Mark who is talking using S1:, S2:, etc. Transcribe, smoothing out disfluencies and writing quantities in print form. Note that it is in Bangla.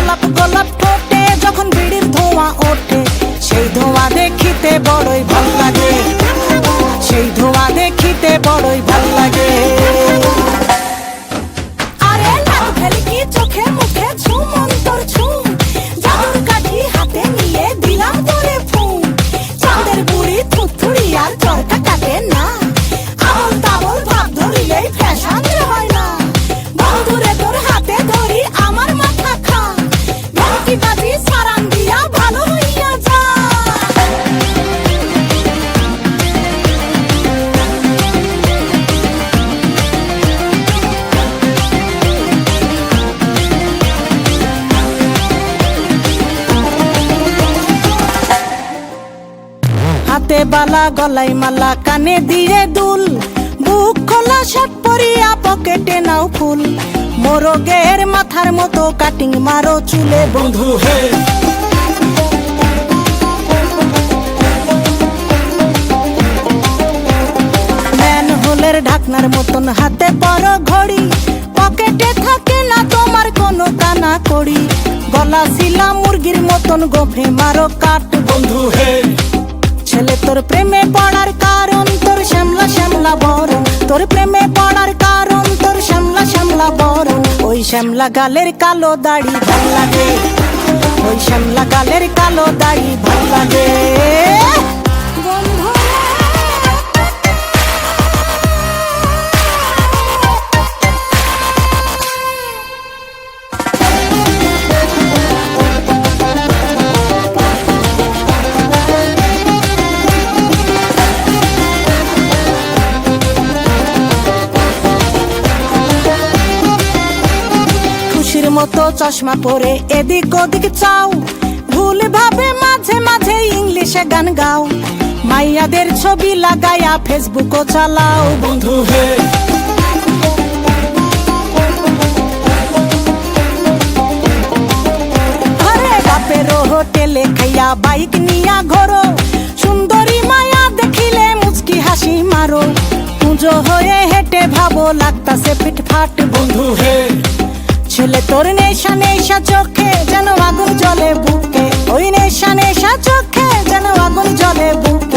S1: গোলাপ গোলাপ ঠোঁটে যখন বিড়ির ধোঁয়া ওঠে, সেই ধোঁয়া দেখিতে বড়ই ভাল লাগে, সেই ধোঁয়া দেখিতে বড়ই ভাল লাগে। আরে লাল ভেলকি চোখে মুখে ঝুম অন্তর ঝুম, জাদুর কাঠি হাতে নিয়ে দিলাম তোরে ফুম। চাঁদের বুড়ি থুথুড়ি আর চরকা কাটে না, আবল তাবল ভাব ধরিলেই ফ্যাশন হয় না। বন্ধুরে তোর হাতে ধরি আমার মাথা খা, ভেলকি বাজি সারান দিয়া ভালো হইয়া যা। হাতে বালা গলায় মালা কানে দিয়ে দুল, বুক খোলা শার্ট পরিয়া পকেটে নাও ফুল। মোরগের মাথার মতো কাটিং মারো চুলে বন্ধু হে। ম্যানহোলের ঢাকনার মতন হাতে বড় ঘড়ি, পকেটে থাকে না তোমার কোনো কানা কড়ি। গলা শিলা মুরগির মতন গোফে মারো কাট বন্ধু হে। ছেলে তোর প্রেমে পড়ার কারণ তোর শ্যামলা শ্যামলা বরণ, তোর প্রেমে পড়ার কারণ তোর শ্যামলা শ্যামলা বরণ। ওই শ্যামলা গালের কালো দাড়ি ভাল লাগে, ওই শ্যামলা গালের কালো দাড়ি ভাল লাগে। মতো চশমা পরে এদিক ওদিক চাও, ভুল ভাবে মাঝে মাঝে ইংলিশে গান গাও। মাইয়াদের ছবি লাগায়া ফেসবুকও চালাও বন্ধু হে। আরে বাপের হোটেলে খাইয়া বাইক নিয়া ঘোরো, সুন্দরী মায়া দেখিলে মুচকি হাসি মারো। পুজো হয়ে হেঁটে ভাবো লাগতাছে ফিটফাট বন্ধু হে। ছেলে তোর নেশা নেশা চোখে যেন আগুন জ্বলে বুকে, ওই নেশা নেশা চোখে যেন আগুন জ্বলে বুকে।